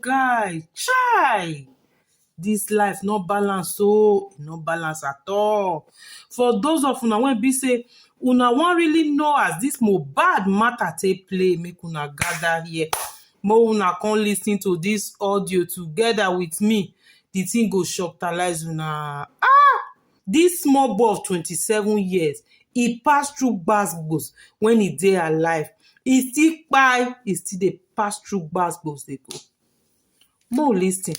guy, chai! This life not balance, so not balance at all. For those of una when be say una wan really know as this Mohbad matter take play, make una gather here. More una come listen to this audio together with me. The thing go shocktalize una. This small boy of 27 years, he passed through gbas when he dey alive. He still kpai, he still dey pass through gbas dey go. More listen.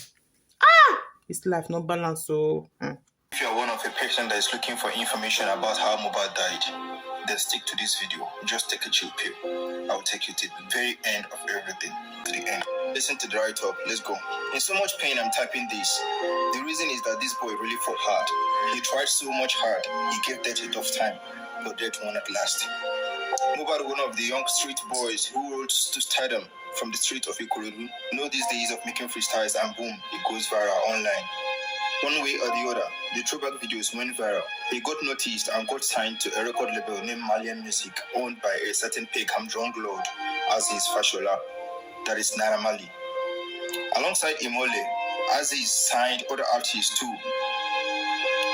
This life not balance, so. If you are one of a patient that is looking for information about how Mohbad died, then stick to this video. Just take a chill pill. I will take you to the very end of everything. To the end. Listen to the right up. Let's go. In so much pain, I'm typing this. The reason is that this boy really fought hard. He tried so much hard. He gave death a tough time, but death won't last. Mohbad, one of the young street boys who rose to stardom from the street of KORODU, know these days of making freestyles and boom, it goes viral online. One way or the other, the throwback videos went viral. He got noticed and got signed to a record label named MARLEY Music, owned by a certain Peckham drunk lord, as his Fashola, that is NAIRA MARLEY. Alongside Imole, Aziz signed other artists too,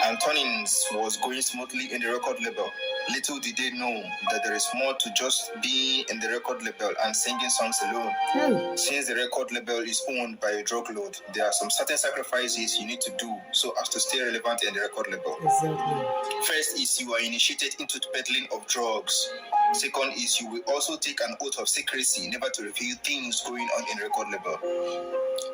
and turnings was going smoothly in the record label. Little did they know that there is more to just being in the record label and singing songs alone. Since the record label is owned by a drug lord, there are some certain sacrifices you need to do so as to stay relevant in the record label. Exactly. First is you are initiated into the peddling of drugs. Second is you will also take an oath of secrecy, never to reveal things going on in the record label.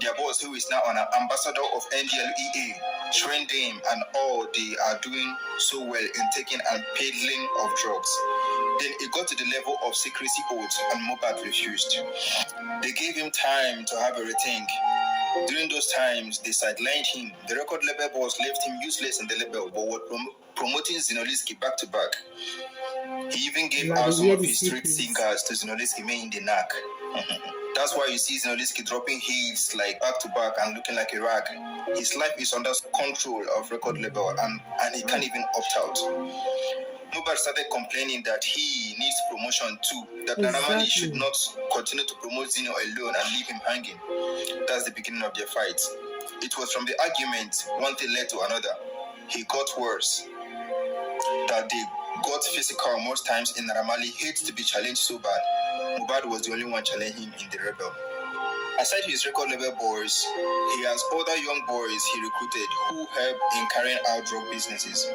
Their boss, who is now an ambassador of NDLEA, trained them and all they are doing so well in taking and peddling of drugs. Then it got to the level of secrecy oath and Mohbad refused. They gave him time to have a rethink. During those times, they sidelined him. The record label boss left him useless in the label, but was promoting Zinoliski back to back. He even gave out some of his street singers to Zinoliski in the knack. That's why you see Zinoliski dropping hits like back to back and looking like a rag. His life is under control of record label and he can't even opt out. Mohbad started complaining that he needs promotion too, that NAIRA MARLEY should not continue to promote Zino alone and leave him hanging. That's the beginning of their fight. It was from the argument, one thing led to another. He got worse. That they got physical most times in NAIRA MARLEY hates to be challenged so bad. Mohbad was the only one challenging him in the rebel. Aside his record label boys, he has other young boys he recruited who help in carrying out drug businesses.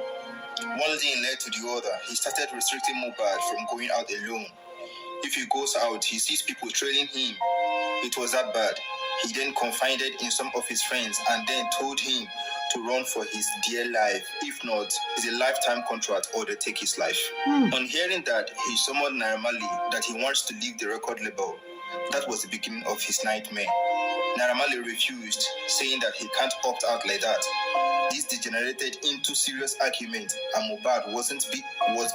One thing led to the other. He started restricting Mohbad from going out alone. If he goes out, he sees people trailing him. It was that bad. He then confided in some of his friends and then told him to run for his dear life. If not, it's a lifetime contract or they take his life. On hearing that, he summoned NAIRA MARLEY that he wants to leave the record label. That was the beginning of his nightmare. NAIRA MARLEY refused, saying that he can't opt out like that. This degenerated into serious argument, and Mohbad was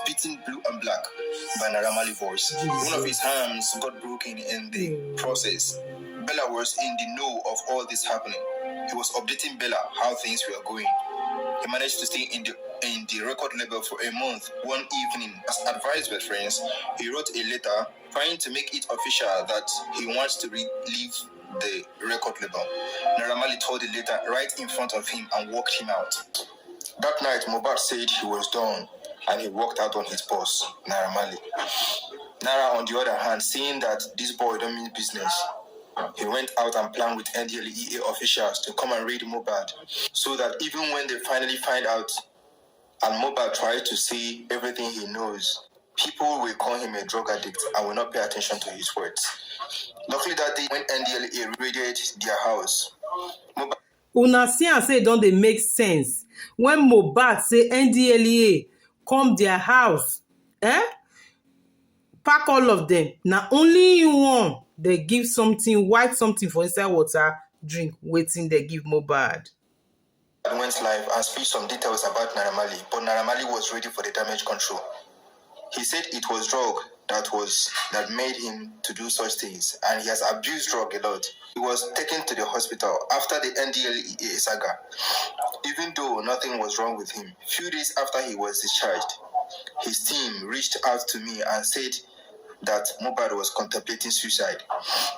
beaten blue and black by NAIRA MARLEY voice. One of his arms got broken in the process. Bella was in the know of all this happening. He was updating Bella how things were going. He managed to stay in the record label for a month. One evening, as advised by friends, he wrote a letter trying to make it official that he wants to leave the record label. NAIRA MARLEY tore the letter right in front of him and walked him out. That night, Mohbad said he was done and he walked out on his boss, NAIRA MARLEY. NAIRA, on the other hand, seeing that this boy don't mean business, he went out and planned with NDLEA officials to come and raid Mohbad, so that even when they finally find out and Mohbad tried to say everything he knows, people will call him a drug addict and will not pay attention to his words. Luckily that day, when NDLEA raided their house, Mohbad... Una see and say don't they make sense? When Mohbad say NDLEA come their house, pack all of them. Now only you one they give something, white something for inside water, drink, waiting they give Mohbad. Went live and speak some details about NAIRA MARLEY, but NAIRA MARLEY was ready for the damage control. He said it was drug that made him to do such things, and he has abused drug a lot. He was taken to the hospital after the NDLEA saga. Even though nothing was wrong with him, few days after he was discharged, his team reached out to me and said that Mohbad was contemplating suicide,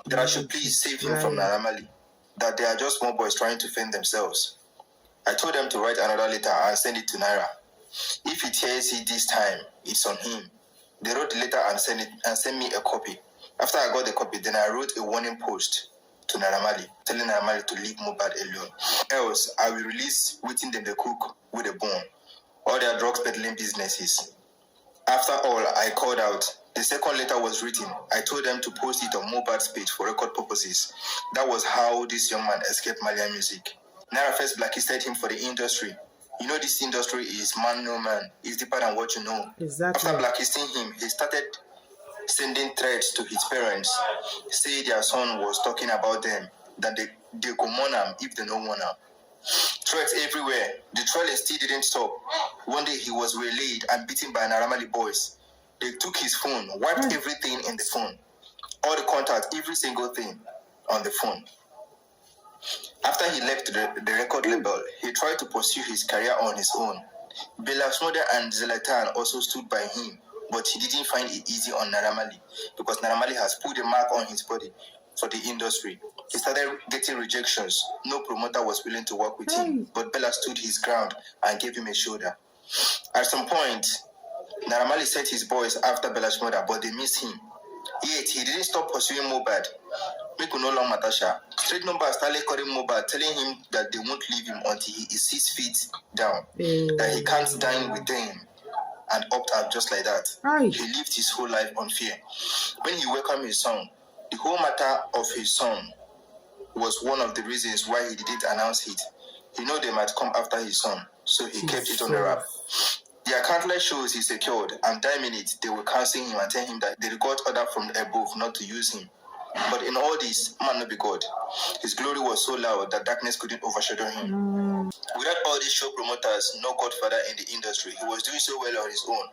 that I should please save him from NAIRA MARLEY. that they are just small boys trying to fend themselves. I told them to write another letter and send it to Naira. If he tears it this time, it's on him. They wrote the letter and sent me a copy. After I got the copy, then I wrote a warning post to Naira Marley, telling Naira Marley to leave Mohbad alone. Else, I will release waiting them the cook with a bone, all their drugs peddling businesses. After all, I called out. The second letter was written. I told them to post it on Mohbad's page for record purposes. That was how this young man escaped Malian music. Naira first blacklisted him for the industry. You know this industry is man no man. It's deeper than what you know. Exactly. After blacklisting him, he started sending threats to his parents, say their son was talking about them, that they go mourn him if they don't want him. Threats everywhere. The trial still didn't stop. One day he was waylaid and beaten by NAIRA MARLEY boys. They took his phone, wiped everything in the phone. All the contacts, every single thing on the phone. After he left the record label, he tried to pursue his career on his own. Plãnned and Zlatan also stood by him, but he didn't find it easy on NAIRA MARLEY because NAIRA MARLEY has put a mark on his body for the industry. He started getting rejections. No promoter was willing to work with him, but Bella stood his ground and gave him a shoulder. At some point, NAIRA MARLEY sent his boys after Bella's mother, but they missed him. Yet, he didn't stop pursuing Mohbad. Make no long Matasha. Street numbers started calling Mohbad, telling him that they won't leave him until he is 6 feet down, that he can't dine with them, and opt out just like that. He lived his whole life on fear. When he welcomed his son, the whole matter of his son was one of the reasons why he didn't announce it. He knew they might come after his son, so he kept it on the wrap. There are countless shows he secured, and damn it, they will counsel him and tell him that they got order from above not to use him. But in all this, man not be God. His glory was so loud that darkness couldn't overshadow him. Without all these show promoters, no godfather in the industry, he was doing so well on his own.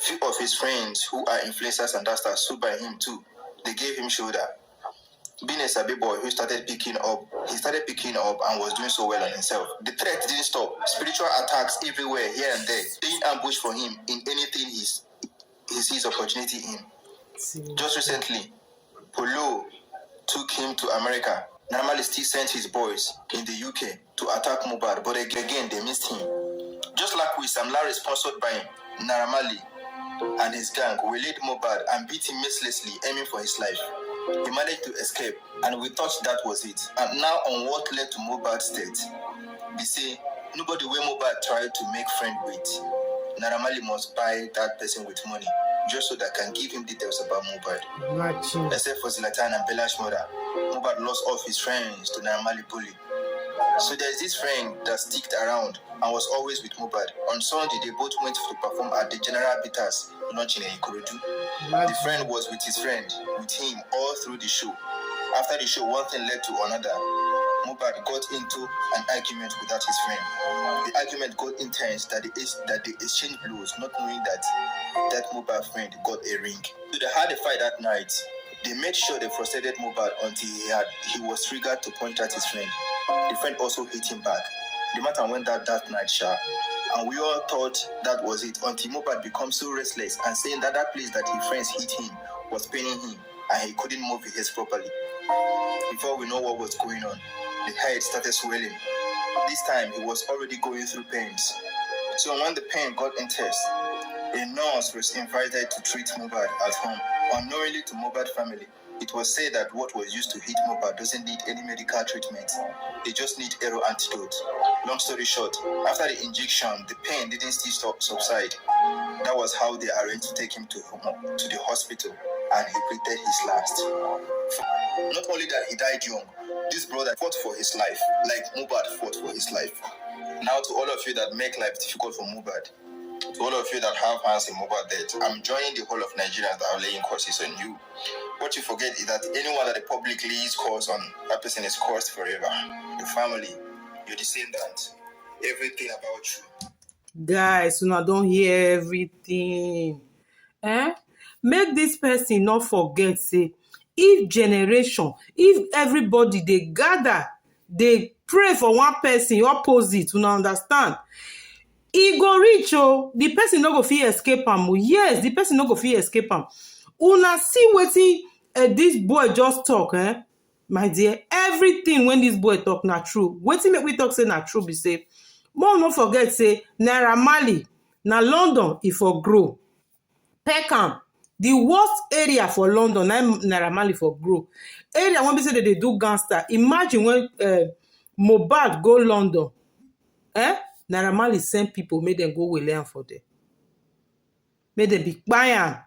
Few of his friends who are influencers and stars stood by him too. They gave him shoulder. Being a Sabi boy who started picking up and was doing so well on himself. The threat didn't stop. Spiritual attacks everywhere, here and there, being ambushed for him in anything he sees opportunity in. Just recently, Polo took him to America. NAIRA MARLEY still sent his boys in the UK to attack Mohbad, but again they missed him. Just like we, Sam Larry, sponsored by NAIRA MARLEY and his gang, waylaid Mohbad and beat him mercilessly, aiming for his life. He managed to escape, and we thought that was it. And now on what led to Mohbad's death, they say nobody where Mohbad tried to make friend with. NAIRA MARLEY must buy that person with money, just so that can give him details about Mohbad. Except for Zlatan and Bella's mother, Mohbad lost all his friends to NAIRA MARLEY bully. So there's this friend that sticked around and was always with Mohbad. On Sunday, they both went to perform at the General Bitters launching in KORODU. The friend was with his friend, with him all through the show. After the show, one thing led to another. Mohbad got into an argument with his friend. The argument got intense that they exchanged blows, not knowing that Mohbad friend got a ring. So they had a fight that night. They made sure they frustrated Mohbad until he was triggered to punch at his friend. The friend also hit him back. The matter went that night, and we all thought that was it until Mohbad became so restless and saying that place that his friends hit him was paining him and he couldn't move his head properly. Before we know what was going on, the head started swelling. This time he was already going through pains. So when the pain got intense, a nurse was invited to treat Mohbad at home. Unknowingly to Mohbad family, it was said that what was used to hit Mohbad doesn't need any medical treatment. They just need arrow antidote. Long story short, after the injection, the pain didn't still subside. That was how they arranged to take him to the hospital, and he breathed his last. Not only that, he died young. This brother fought for his life, like Mohbad fought for his life. Now to all of you that make life difficult for Mohbad, to all of you that have hands in Mohbad death, I'm joining the whole of Nigerians that are laying curses on you. What you forget is that anyone that the public lays curse on, that person is cursed forever. Your family, your descendants, everything about you. Guys, you don't hear everything. Make this person not forget, say, if everybody they gather, they pray for one person opposite, you understand? E go reach, the person no go fit escape am. Yes, the person no go fit escape am. Una see wetin this boy just talk, my dear, everything when this boy talk na true. Wetin make we talk say na true be say, more no forget say Naira Marley na London e for grow. Peckham, the worst area for London, na Naira Marley for grow. Area when be say they do gangster. Imagine when Mohbad go London, Naira Marley send people, make them go learn for them. Make them be quiet.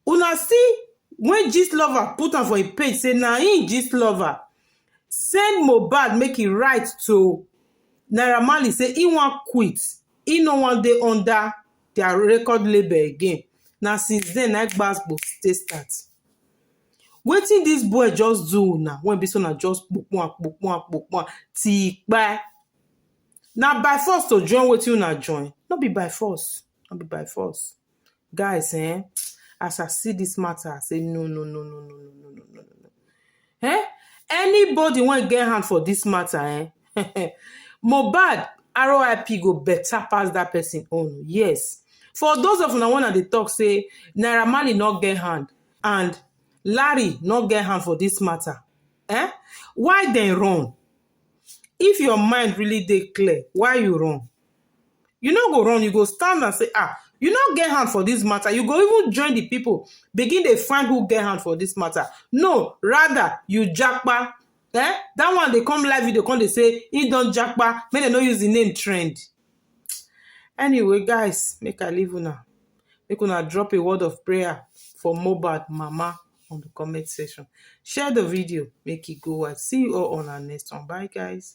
Una see when Gist Lover put on for a page say na him Gist Lover send Mohbad make it right to Naira Marley say he want quit. He no want dey under their record label again. Now since then, na gbasgbo stay start. Wetin this boy just do now when be so na just pokpon tikpa. Na by force to join wetin una join. Not be by force. Not be by force. Guys, as I see this matter, I say no. Anybody want get hand for this matter, Mohbad RIP go better pass that person own. Yes. For those of una one they talk say Naira Marley not get hand and Larry not get hand for this matter. Why they run? If your mind really dey clear, why you run? You no go run, you go stand and say, you no get hand for this matter. You go even join the people, begin to find who get hand for this matter. No, rather, you jackpa. That one, they come live video, come they say, he don't jackpa, may they not use the name trend. Anyway, guys, make I leave una. Make una drop a word of prayer for Mohbad mama on the comment section. Share the video, make it go wide. See you all on our next one. Bye, guys.